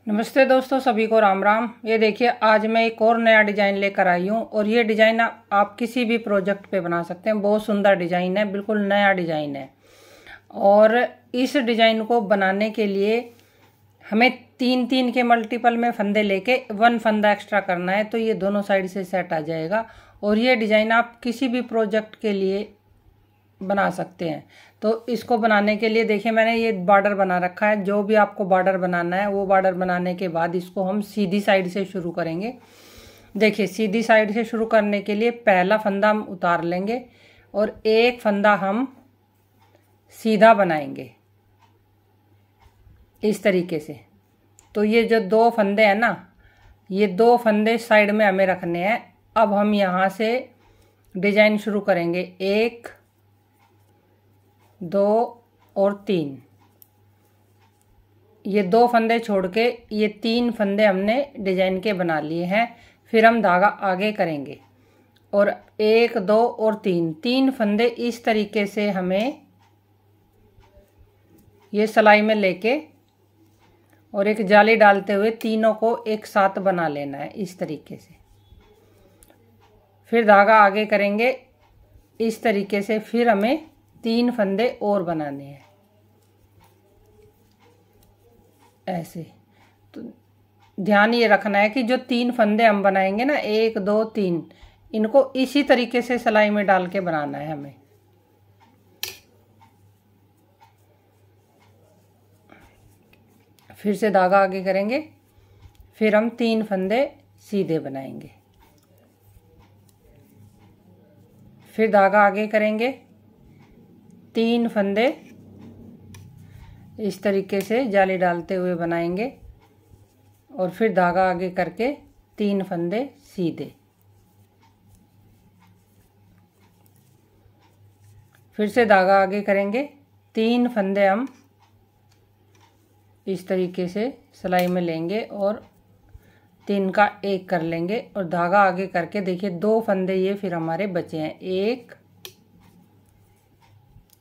नमस्ते दोस्तों, सभी को राम राम। ये देखिए, आज मैं एक और नया डिज़ाइन लेकर आई हूँ और ये डिज़ाइन आप किसी भी प्रोजेक्ट पे बना सकते हैं। बहुत सुंदर डिज़ाइन है, बिल्कुल नया डिज़ाइन है। और इस डिज़ाइन को बनाने के लिए हमें तीन तीन के मल्टीपल में फंदे लेके 1 फंदा एक्स्ट्रा करना है, तो ये दोनों साइड से सेट आ जाएगा। और ये डिज़ाइन आप किसी भी प्रोजेक्ट के लिए बना सकते हैं। तो इसको बनाने के लिए देखिए, मैंने ये बॉर्डर बना रखा है। जो भी आपको बॉर्डर बनाना है, वो बॉर्डर बनाने के बाद इसको हम सीधी साइड से शुरू करेंगे। देखिए, सीधी साइड से शुरू करने के लिए पहला फंदा हम उतार लेंगे और एक फंदा हम सीधा बनाएंगे इस तरीके से। तो ये जो 2 फंदे हैं ना, ये 2 फंदे साइड में हमें रखने हैं। अब हम यहाँ से डिजाइन शुरू करेंगे। 1 2 और 3। ये 2 फंदे छोड़ के ये 3 फंदे हमने डिजाइन के बना लिए हैं। फिर हम धागा आगे करेंगे और 1 2 और 3 फंदे इस तरीके से हमें ये सिलाई में लेके और एक जाली डालते हुए तीनों को एक साथ बना लेना है इस तरीके से। फिर धागा आगे करेंगे इस तरीके से। फिर हमें 3 फंदे और बनाने हैं ऐसे। तो ध्यान ये रखना है कि जो 3 फंदे हम बनाएंगे ना, 1 2 3, इनको इसी तरीके से सिलाई में डाल के बनाना है हमें। फिर से धागा आगे करेंगे, फिर हम 3 फंदे सीधे बनाएंगे। फिर धागा आगे करेंगे, 3 फंदे इस तरीके से जाली डालते हुए बनाएंगे और फिर धागा आगे करके 3 फंदे सीधे। फिर से धागा आगे करेंगे, 3 फंदे हम इस तरीके से सिलाई में लेंगे और 3 का 1 कर लेंगे और धागा आगे करके देखिए 2 फंदे ये फिर हमारे बचे हैं, 1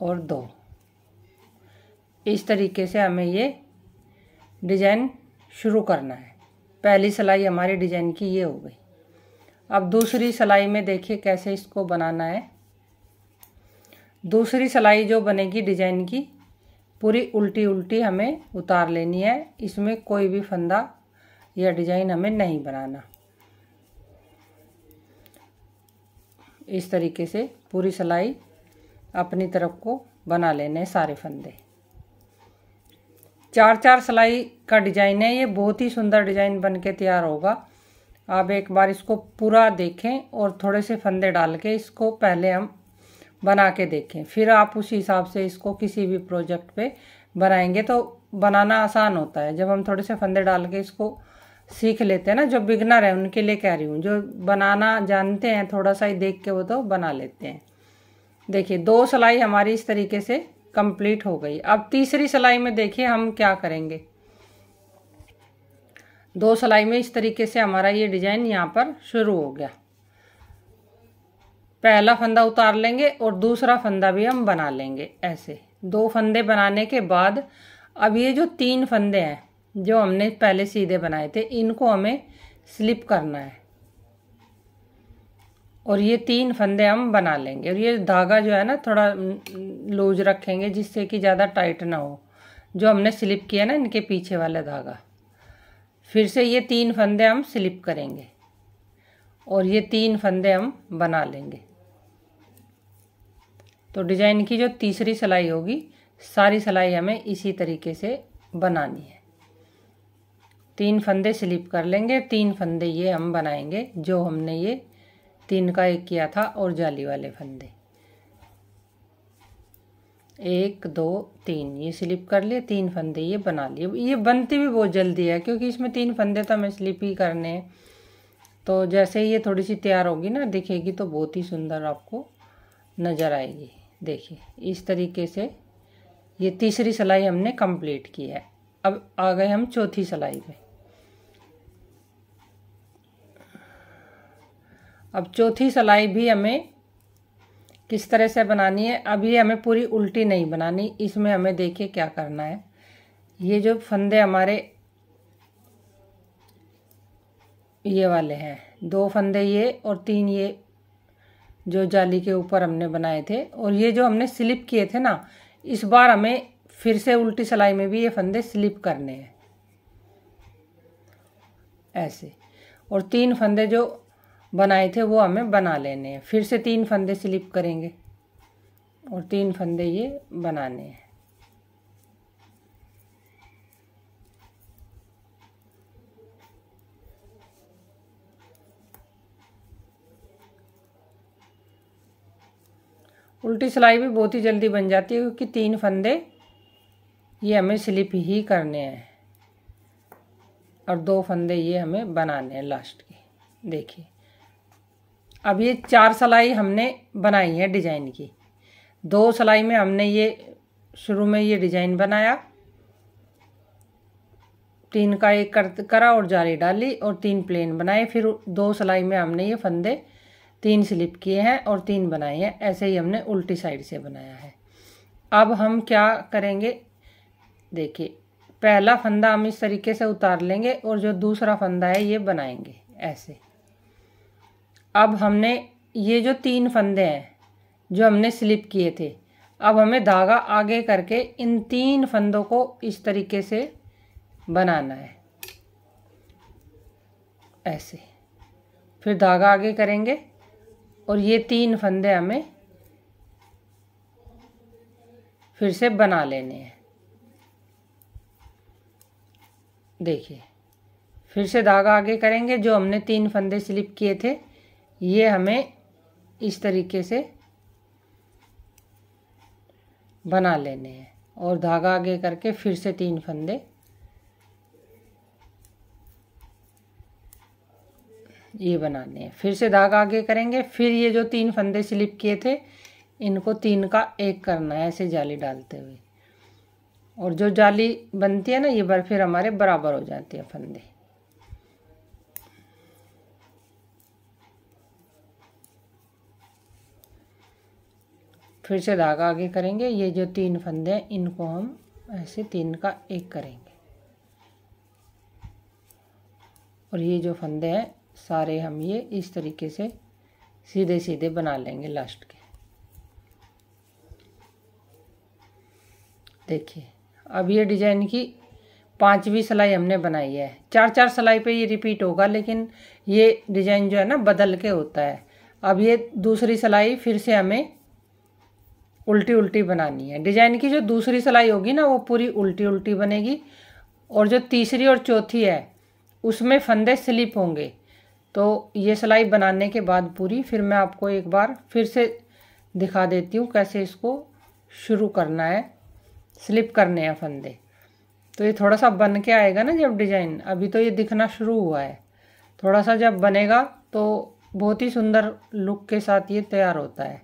और 2। इस तरीके से हमें ये डिजाइन शुरू करना है। पहली सिलाई हमारी डिजाइन की ये हो गई। अब दूसरी सिलाई में देखिए कैसे इसको बनाना है। दूसरी सिलाई जो बनेगी डिजाइन की, पूरी उल्टी उल्टी हमें उतार लेनी है। इसमें कोई भी फंदा या डिजाइन हमें नहीं बनाना। इस तरीके से पूरी सिलाई अपनी तरफ को बना लेने सारे फंदे। 4-4 सिलाई का डिजाइन है ये। बहुत ही सुंदर डिजाइन बन के तैयार होगा। आप एक बार इसको पूरा देखें और थोड़े से फंदे डाल के इसको पहले हम बना के देखें। फिर आप उस हिसाब से इसको किसी भी प्रोजेक्ट पे बनाएंगे तो बनाना आसान होता है। जब हम थोड़े से फंदे डाल के इसको सीख लेते हैं ना, जो बिगनर है उनके लिए कह रही हूँ, जो बनाना जानते हैं थोड़ा सा ही देख के वो तो बना लेते हैं। देखिए 2 सिलाई हमारी इस तरीके से कंप्लीट हो गई। अब तीसरी सिलाई में देखिए हम क्या करेंगे। 2 सिलाई में इस तरीके से हमारा ये डिजाइन यहाँ पर शुरू हो गया। पहला फंदा उतार लेंगे और दूसरा फंदा भी हम बना लेंगे ऐसे। 2 फंदे बनाने के बाद अब ये जो 3 फंदे हैं जो हमने पहले सीधे बनाए थे, इनको हमें स्लिप करना है और ये 3 फंदे हम बना लेंगे। और ये धागा जो है ना, थोड़ा लूज रखेंगे जिससे कि ज़्यादा टाइट ना हो। जो हमने स्लिप किया ना, इनके पीछे वाला धागा, फिर से ये 3 फंदे हम स्लिप करेंगे और ये 3 फंदे हम बना लेंगे। तो डिजाइन की जो तीसरी सिलाई होगी, सारी सिलाई हमें इसी तरीके से बनानी है। 3 फंदे स्लिप कर लेंगे, 3 फंदे ये हम बनाएंगे जो हमने ये 3 का 1 किया था और जाली वाले फंदे। 1 2 3 ये स्लिप कर लिए, 3 फंदे ये बना लिए। ये बनती भी बहुत जल्दी है क्योंकि इसमें 3 फंदे तो हमें स्लिप ही करने हैं। तो जैसे ही ये थोड़ी सी तैयार होगी ना, दिखेगी तो बहुत ही सुंदर आपको नज़र आएगी। देखिए इस तरीके से ये तीसरी सिलाई हमने कंप्लीट की है। अब आ गए हम चौथी सिलाई पे। अब चौथी सिलाई भी हमें किस तरह से बनानी है। अब ये हमें पूरी उल्टी नहीं बनानी। इसमें हमें देखिए क्या करना है। ये जो फंदे हमारे ये वाले हैं, 2 फंदे ये और 3 ये जो जाली के ऊपर हमने बनाए थे। और ये जो हमने स्लिप किए थे ना, इस बार हमें फिर से उल्टी सिलाई में भी ये फंदे स्लिप करने हैं ऐसे। और 3 फंदे जो बनाए थे वो हमें बना लेने हैं। फिर से 3 फंदे स्लिप करेंगे और 3 फंदे ये बनाने हैं। उल्टी सिलाई भी बहुत ही जल्दी बन जाती है क्योंकि 3 फंदे ये हमें स्लिप ही करने हैं और 2 फंदे ये हमें बनाने हैं लास्ट के। देखिए अब ये 4 सिलाई हमने बनाई है डिजाइन की। 2 सिलाई में हमने ये शुरू में ये डिजाइन बनाया, 3 का एक करा और जाली डाली और 3 प्लेन बनाए। फिर 2 सिलाई में हमने ये फंदे 3 स्लिप किए हैं और 3 बनाए हैं। ऐसे ही हमने उल्टी साइड से बनाया है। अब हम क्या करेंगे, देखिए पहला फंदा हम इस तरीके से उतार लेंगे और जो दूसरा फंदा है ये बनाएंगे ऐसे। अब हमने ये जो 3 फंदे हैं जो हमने स्लिप किए थे, अब हमें धागा आगे करके इन 3 फंदों को इस तरीके से बनाना है ऐसे। फिर धागा आगे करेंगे और ये 3 फंदे हमें फिर से बना लेने हैं। देखिए फिर से धागा आगे करेंगे, जो हमने 3 फंदे स्लिप किए थे ये हमें इस तरीके से बना लेने हैं और धागा आगे करके फिर से 3 फंदे ये बनाने हैं। फिर से धागा आगे करेंगे, फिर ये जो 3 फंदे स्लिप किए थे इनको 3 का 1 करना है ऐसे जाली डालते हुए। और जो जाली बनती है ना ये बार फिर हमारे बराबर हो जाती है फंदे। फिर से धागा आगे करेंगे, ये जो 3 फंदे हैं इनको हम ऐसे 3 का 1 करेंगे और ये जो फंदे हैं सारे हम ये इस तरीके से सीधे सीधे बना लेंगे लास्ट के। देखिए अब ये डिजाइन की 5वीं सिलाई हमने बनाई है। 4-4 सिलाई पे ये रिपीट होगा, लेकिन ये डिजाइन जो है ना बदल के होता है। अब ये दूसरी सिलाई फिर से हमें उल्टी उल्टी बनानी है। डिजाइन की जो दूसरी सिलाई होगी ना वो पूरी उल्टी उल्टी बनेगी और जो तीसरी और चौथी है उसमें फंदे स्लिप होंगे। तो ये सिलाई बनाने के बाद पूरी फिर मैं आपको एक बार फिर से दिखा देती हूँ कैसे इसको शुरू करना है। स्लिप करने हैं फंदे, तो ये थोड़ा सा बन के आएगा ना जब डिजाइन, अभी तो ये दिखना शुरू हुआ है। थोड़ा सा जब बनेगा तो बहुत ही सुंदर लुक के साथ ये तैयार होता है।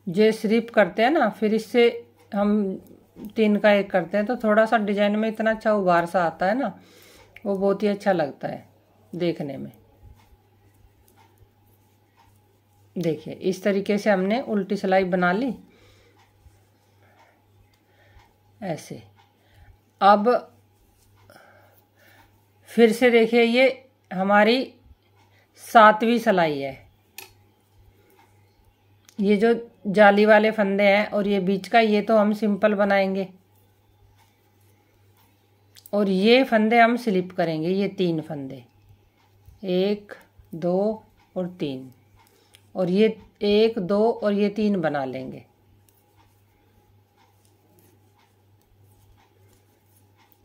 जो स्लिप करते हैं ना फिर इससे हम 3 का 1 करते हैं तो थोड़ा सा डिजाइन में इतना अच्छा उभार सा आता है ना, वो बहुत ही अच्छा लगता है देखने में। देखिए इस तरीके से हमने उल्टी सिलाई बना ली ऐसे। अब फिर से देखिए ये हमारी 7वीं सिलाई है। ये जो जाली वाले फंदे हैं और ये बीच का ये तो हम सिंपल बनाएंगे और ये फंदे हम स्लिप करेंगे। ये 3 फंदे 1 2 और 3 और ये 1 2 और ये 3 बना लेंगे।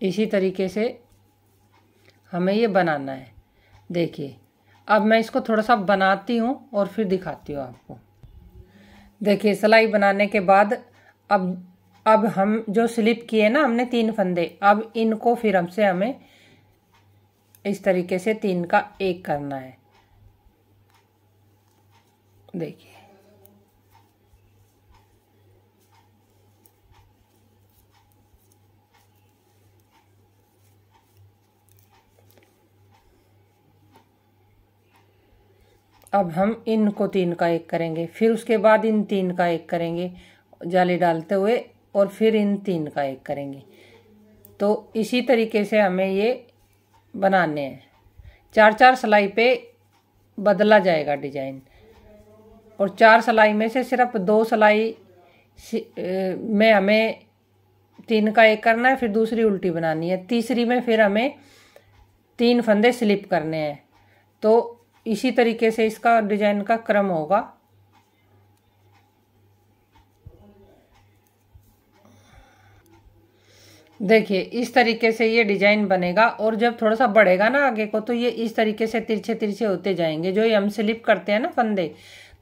इसी तरीके से हमें ये बनाना है। देखिए अब मैं इसको थोड़ा सा बनाती हूँ और फिर दिखाती हूँ आपको। देखिए सिलाई बनाने के बाद अब हम जो स्लिप किए ना हमने 3 फंदे, अब इनको फिर हमसे हमें इस तरीके से 3 का 1 करना है। देखिए अब हम इनको 3 का 1 करेंगे, फिर उसके बाद इन 3 का 1 करेंगे जाली डालते हुए और फिर इन 3 का 1 करेंगे। तो इसी तरीके से हमें ये बनाने हैं। 4-4 सिलाई पे बदला जाएगा डिजाइन, और 4 सिलाई में से सिर्फ 2 सिलाई में हमें 3 का 1 करना है, फिर दूसरी उल्टी बनानी है, तीसरी में फिर हमें 3 फंदे स्लिप करने हैं। तो इसी तरीके से इसका डिजाइन का क्रम होगा। देखिए इस तरीके से ये डिजाइन बनेगा, और जब थोड़ा सा बढ़ेगा ना आगे को, तो ये इस तरीके से तिरछे तिरछे होते जाएंगे। जो ये हम स्लिप करते हैं ना फंदे,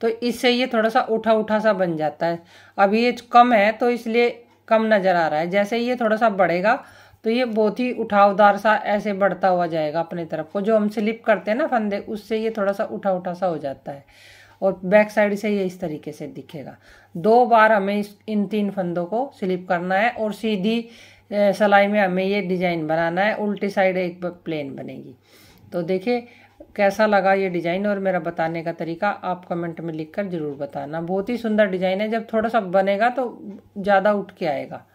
तो इससे ये थोड़ा सा उठा उठा सा बन जाता है। अभी ये कम है तो इसलिए कम नजर आ रहा है। जैसे ये थोड़ा सा बढ़ेगा तो ये बहुत ही उठावदार सा ऐसे बढ़ता हुआ जाएगा अपने तरफ को। जो हम स्लिप करते हैं ना फंदे, उससे ये थोड़ा सा उठा उठा सा हो जाता है, और बैक साइड से ये इस तरीके से दिखेगा। 2 बार हमें इन 3 फंदों को स्लिप करना है, और सीधी सिलाई में हमें ये डिजाइन बनाना है। उल्टी साइड एक प्लेन बनेगी। तो देखिए कैसा लगा ये डिजाइन, और मेरा बताने का तरीका आप कमेंट में लिखकर जरूर बताना। बहुत ही सुंदर डिजाइन है। जब थोड़ा सा बनेगा तो ज़्यादा उठ के आएगा।